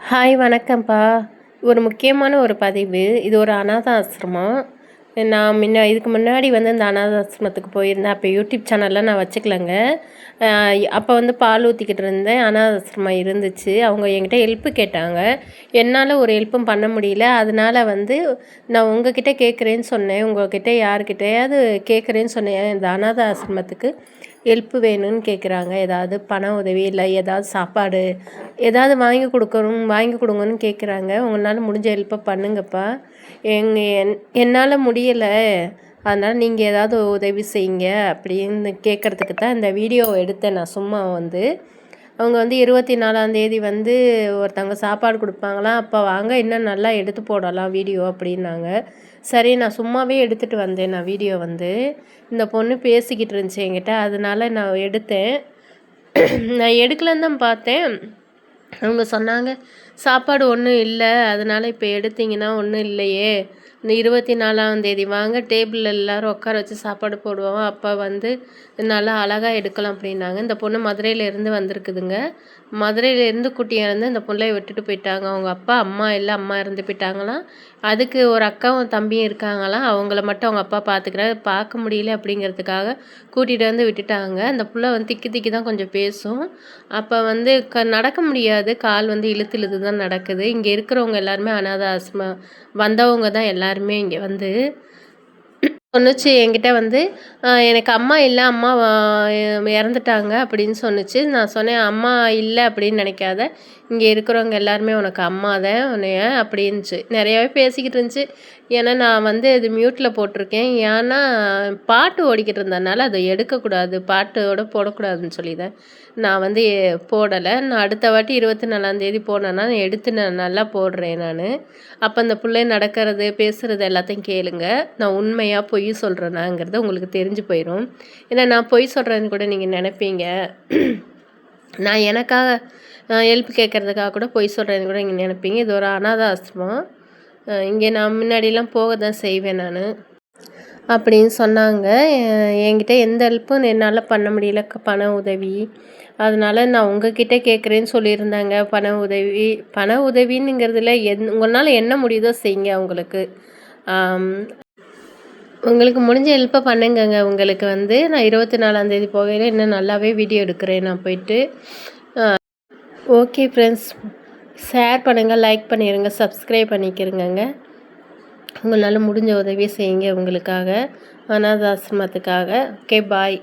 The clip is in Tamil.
ஹாய் வணக்கம்ப்பா. ஒரு முக்கியமான ஒரு பதிவு. இது ஒரு அநாத ஆசிரமம். நான் இதுக்கு முன்னாடி இந்த அநாத ஆசிரமத்துக்கு போயிருந்தேன். அப்போ யூடியூப் சேனல்லாம் நான் வச்சுக்கலங்க. அப்போ பால் ஊற்றிக்கிட்டு இருந்தேன். அநாத ஆசிரமம் இருந்துச்சு. அவங்க என்கிட்ட ஹெல்ப்பு கேட்டாங்க. என்னால் ஒரு ஹெல்ப்பும் பண்ண முடியல. அதனால நான் உங்ககிட்ட கேட்குறேன்னு சொன்னேன். உங்ககிட்ட யாருக்கிட்டையாவது கேட்குறேன்னு சொன்னேன். இந்த அநாத ஆசிரமத்துக்கு ஹெல்ப்பு வேணும்னு கேட்குறாங்க. ஏதாவது பண உதவி, இல்லை ஏதாவது சாப்பாடு ஏதாவது வாங்கி கொடுங்கன்னு கேட்குறாங்க. உங்களால் முடிஞ்ச ஹெல்ப்பை பண்ணுங்கப்பா. என்னால் முடியலை, அதனால் நீங்கள் ஏதாவது உதவி செய்யுங்க அப்படின்னு கேட்குறதுக்கு தான் இந்த வீடியோவை எடுத்தேன். நான் சும்மா அவங்க 24ஆந்தேதி ஒருத்தவங்க சாப்பாடு கொடுப்பாங்களாம். அப்போ வாங்க இன்னும் நல்லா எடுத்து போடலாம் வீடியோ அப்படின்னாங்க. சரி, நான் சும்மாவே எடுத்துகிட்டு வந்தேன். நான் வீடியோ இந்த பொண்ணு பேசிக்கிட்டு இருந்துச்சு என்கிட்ட, அதனால நான் எடுத்தேன். நான் எடுக்கலன்னு தான் பார்த்தேன். அவங்க சொன்னாங்க, சாப்பாடு ஒன்றும் இல்லை, அதனால் இப்போ எடுத்தீங்கன்னா ஒன்றும் இல்லையே, இந்த 24ஆந்தேதி வாங்க, டேபிளில் எல்லோரும் உட்கார வச்சு சாப்பாடு போடுவோம், அப்போ நல்லா அழகாக எடுக்கலாம் அப்படின்னாங்க. இந்த பொண்ணு மதுரையிலேருந்து வந்திருக்குதுங்க. மதுரையிலேருந்து குட்டியிலேருந்து இந்த பிள்ளைய விட்டுட்டு போயிட்டாங்க. அவங்க அப்பா அம்மா அம்மா இறந்து போயிட்டாங்களாம். அதுக்கு ஒரு அக்காவும் தம்பியும் இருக்காங்களாம். அவங்கள மட்டும் அவங்க அப்பா பார்த்துக்கிறாரு. பார்க்க முடியல அப்படிங்கிறதுக்காக கூட்டிகிட்டு விட்டுட்டாங்க. அந்த புள்ள திக்கி திக்கி தான் கொஞ்சம் பேசும். அப்போ நடக்க முடியாது, கால் இழுத்து இழுத்து தான் நடக்குது. இங்கே இருக்கிறவங்க எல்லாருமே அநாத ஆசிரமம் வந்தவங்க தான் எல்லாருமே. இங்கே சொன்னுச்சு என்கிட்ட எனக்கு அம்மா இல்லை, அம்மா இறந்துட்டாங்க அப்படின்னு சொன்னுச்சு. நான் சொன்னேன், அம்மா இல்லை அப்படின்னு நினைக்காத, இங்கே இருக்கிறவங்க எல்லாருமே உனக்கு அம்மா தான் உன்னைய அப்படின்ச்சு. நிறையாவே பேசிக்கிட்டு இருந்துச்சு. ஏன்னா நான் இது மியூட்டில் போட்டிருக்கேன். ஏன்னா பாட்டு ஓடிக்கிட்டு இருந்ததுனால அதை எடுக்கக்கூடாது, பாட்டோட போடக்கூடாதுன்னு சொல்லி தான் நான் போடலை. நான் அடுத்த வாட்டி 24ஆந்தேதி போனேன்னா எடுத்து நான் நல்லா போடுறேன் நான். அப்போ அந்த பிள்ளை நடக்கிறது பேசுகிறது எல்லாத்தையும் கேளுங்க. நான் உண்மையாக பொய் சொல்கிறேனாங்கிறது உங்களுக்கு தெரிஞ்சு போயிடும். ஏன்னா நான் பொய் சொல்கிறேன்னு கூட நீங்கள் நினைப்பீங்க. நான் எனக்காக ஹெல்ப் கேட்குறதுக்காக கூட பொய் சொல்கிறேன்னு கூட நீங்கள் நினைப்பீங்க. இது ஒரு அநாத ஆசிரமம். இங்கே நான் முன்னாடிலாம் போக தான் செய்வேன் நான் அப்படின்னு சொன்னாங்க. என்கிட்ட எந்த ஹெல்ப்பும் என்னால் பண்ண முடியல, பண உதவி. அதனால் நான் உங்ககிட்ட கேட்குறேன்னு சொல்லியிருந்தாங்க. பண உதவின்னுங்கிறதுல உங்களால் என்ன முடியுதோ செய்யுங்க. உங்களுக்கு முடிஞ்ச ஹெல்ப்பை பண்ணுங்கங்க. உங்களுக்கு நான் 24ஆந்தேதி போகையில் இன்னும் நல்லாவே வீடியோ எடுக்கிறேன் நான் போயிட்டு. ஓகே ஃப்ரெண்ட்ஸ், ஷேர் பண்ணுங்கள், லைக் பண்ணிடுங்க, சப்ஸ்கிரைப் பண்ணிக்கிறங்க. உங்களால் முடிஞ்ச உதவியை செய்யுங்க உங்களுக்காக, அநாத ஆசிரமத்துக்காக. ஓகே, பாய்.